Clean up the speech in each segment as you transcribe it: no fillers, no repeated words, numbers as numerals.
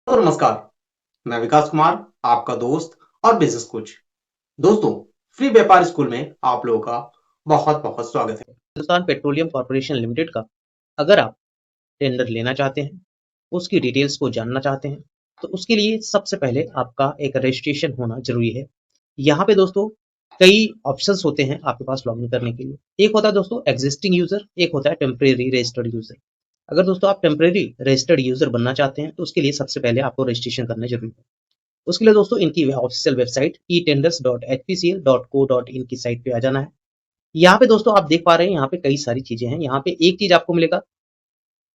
तो नमस्कार, मैं विकास कुमार, आपका दोस्त और बिजनेस कोच। दोस्तों, फ्री व्यापार स्कूल में आप लोगों का बहुत बहुत स्वागत है। हिंदुस्तान पेट्रोलियम कॉर्पोरेशन लिमिटेड का अगर आप टेंडर लेना चाहते हैं, उसकी डिटेल्स को जानना चाहते हैं, तो उसके लिए सबसे पहले आपका एक रजिस्ट्रेशन होना जरूरी है। यहाँ पे दोस्तों कई ऑप्शंस होते हैं आपके पास लॉगिन करने के लिए। एक होता है दोस्तों एग्जिस्टिंग यूजर, एक होता है टेम्परेरी रजिस्टर्ड यूजर। अगर दोस्तों आप टेम्परेरी रजिस्टर्ड यूजर बनना चाहते हैं तो उसके लिए सबसे पहले आपको रजिस्ट्रेशन करना जरूरी है। उसके लिए दोस्तों इनकी ऑफिशियल वेबसाइट etenders.hpcl.co.in की साइट पे आ जाना है। यहाँ पे दोस्तों आप देख पा रहे हैं, यहाँ पे कई सारी चीजें हैं। यहाँ पे एक चीज आपको मिलेगा,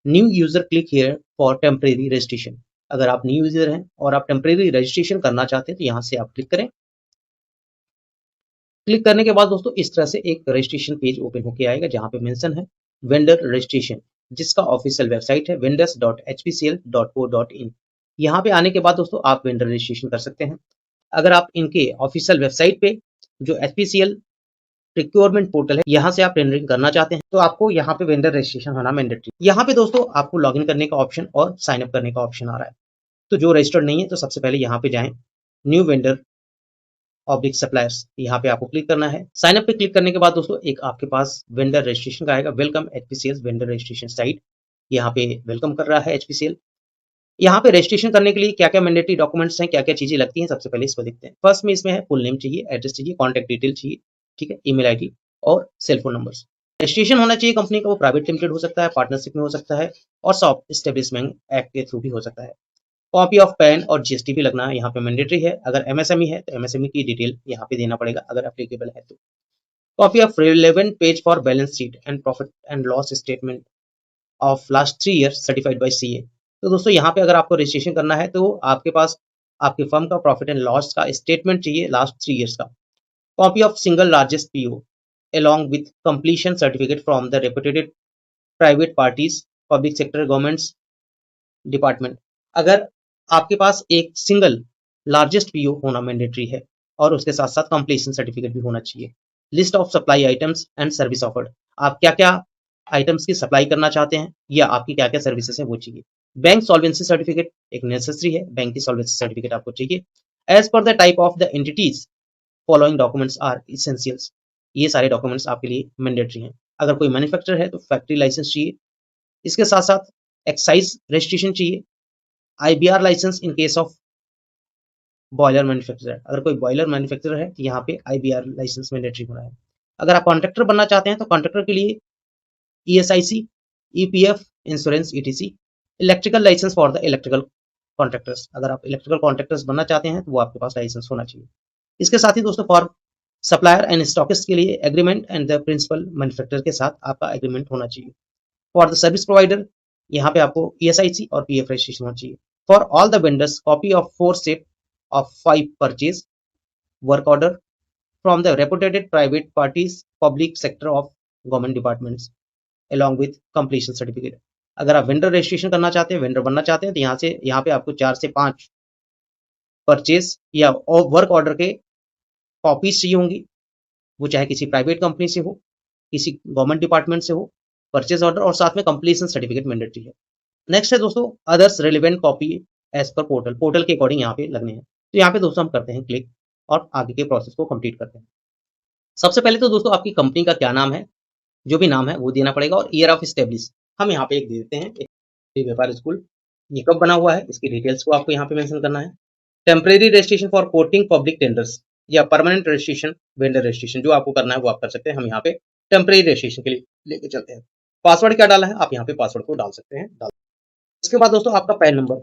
new user click here for temporary registration. अगर आप न्यू यूजर हैं और आप टेम्परेरी रजिस्ट्रेशन करना चाहते हैं तो यहाँ से आप क्लिक करें। क्लिक करने के बाद दोस्तों इस तरह से एक रजिस्ट्रेशन पेज ओपन होकर आएगा जहाँ पे मेंशन है वेंडर रजिस्ट्रेशन, जिसका ऑफिशियल वेबसाइट है vendors.hpcl.co.in। यहाँ पे आने के बाद दोस्तों आप वेंडर रजिस्ट्रेशन कर सकते हैं। अगर आप इनके ऑफिशियल वेबसाइट पे जो HPCL रिक्वायरमेंट पोर्टल है, यहाँ से आप टेंडरिंग करना चाहते हैं तो आपको यहाँ पे वेंडर रजिस्ट्रेशन होना मैंडेटरी। यहाँ पे दोस्तों आपको लॉगिन करने का ऑप्शन और साइन अप करने का ऑप्शन आ रहा है। तो जो रजिस्टर्ड नहीं है तो सबसे पहले यहाँ पे जाएं, न्यू वेंडर ऑब्लिक सप्लायर्स, यहाँ पे आपको क्लिक करना है। साइन अप पे क्लिक करने के बाद दोस्तों एक आपके पास वेंडर रजिस्ट्रेशन का आएगा, welcome HPCL vendor registration site. यहाँ पे वेलकम कर रहा है HPCL। यहाँ पे रजिस्ट्रेशन करने के लिए क्या क्या मैंडेटरी डॉक्यूमेंट्स हैं, क्या क्या चीजें लगती हैं, सबसे पहले इसको देखते हैं। फर्स्ट में इसमें है फुल नेम चाहिए, एड्रेस चाहिए, कॉन्टैक्ट डिटेल चाहिए, ठीक है, ईमेल आईडी और सेल फोन नंबर्स। रजिस्ट्रेशन होना चाहिए कंपनी का, वो प्राइवेट लिमिटेड हो सकता है, पार्टनरशिप में हो सकता है और सॉफ्ट एस्टेब्लिशमेंट एक्ट के थ्रू भी हो सकता है। कॉपी ऑफ पैन और GST भी लगना यहाँ पे मैंडेटरी है। अगर MSME है तो MSME की डिटेल यहाँ पे देना पड़ेगा अगर एप्लीकेबल है तो। Copy of relevant page for balance sheet and profit and loss statement of last 3 years certified by CA। तो दोस्तों यहाँ पे अगर आपको रजिस्ट्रेशन करना है तो आपके पास आपके फर्म का प्रॉफिट एंड लॉस का स्टेटमेंट चाहिए लास्ट 3 ईयर्स का। Copy of single largest PO along with completion certificate from the reputed private parties, public sector governments department. अगर आपके पास एक सिंगल लार्जेस्ट PO होना मैंडेटरी है और उसके साथ साथ कंप्लीशन सर्टिफिकेट भी होना चाहिए। List of supply items and service offered, आप क्या क्या आइटम्स की सप्लाई करना चाहते हैं या आपकी क्या क्या सर्विसेज है वो चाहिए। बैंक सॉल्वेंसी सर्टिफिकेट एक नेसेसरी है, बैंक की सॉल्वेंसी सर्टिफिकेट आपको चाहिए। As per the type of the entities following documents are essentials, ये सारे डॉक्यूमेंट्स आपके लिए मैंडेटरी हैं। अगर कोई मैन्युफैक्चरर है तो फैक्ट्री लाइसेंस चाहिए, इसके साथ साथ एक्साइज रजिस्ट्रेशन चाहिए, IBR licence in case of boiler manufacturer. अगर कोई बॉयलर मैन्युफैक्चरर है तो यहाँ पे IBR लाइसेंस मैंडेटरी हो रहा है। अगर आप कॉन्ट्रैक्टर बनना चाहते हैं तो कॉन्ट्रैक्टर के लिए ESIC, EPF insurance ETC, electrical licence for the electrical contractors. अगर आप इलेक्ट्रिकल कॉन्ट्रैक्टर्स बनना चाहते हैं तो वो आपके पास लाइसेंस होना चाहिए। इसके साथ ही दोस्तों फॉर सप्लायर एंड स्टॉकिस्ट के लिए agreement and the principal manufacturer के साथ आपका एग्रीमेंट होना चाहिए। फॉर द सर्विस प्रोवाइडर यहाँ पे आपको ESIC और PF रजिस्ट्रेशन होना चाहिए। For all the vendors copy of 4 set of 5 purchase work order from the reputed private parties, public sector of government departments along with completion certificate। अगर आप vendor registration करना चाहते हैं, वेंडर बनना चाहते हैं तो यहाँ पे आपको 4 से 5 परचेज या वर्क ऑर्डर के कॉपीज चाहिए होंगी, वो चाहे किसी प्राइवेट कंपनी से हो, किसी गवर्नमेंट डिपार्टमेंट से हो, परचेज ऑर्डर और साथ में कंप्लीशन सर्टिफिकेट मैंडेटरी है। नेक्स्ट है दोस्तों others relevant copy as per portal, portal के अकॉर्डिंग यहाँ पे लगने हैं। तो यहाँ पे दोस्तों हम करते हैं क्लिक और आगे के प्रोसेस को कंप्लीट करते हैं। सबसे पहले तो दोस्तों आपकी कंपनी का क्या नाम है, जो भी नाम है वो देना पड़ेगा और ईयर ऑफ स्टेब्लिश हम यहाँ पे एक दे देते हैं, एक व्यापार स्कूल। ये कब बना हुआ है इसकी डिटेल्स को आपको यहाँ पे मेंशन करना है। Temporary registration for coating public tenders या परमानेंट रजिस्ट्रेशन वेंडर रजिस्ट्रेशन, जो आपको करना है वो आप कर सकते हैं। हम यहाँ पे टेम्परेरी रजिस्ट्रेशन के लिए लेके चलते हैं। पासवर्ड क्या डाला है आप यहाँ पे पासवर्ड को डाल सकते हैं। इसके बाद दोस्तों आपका पैन नंबर,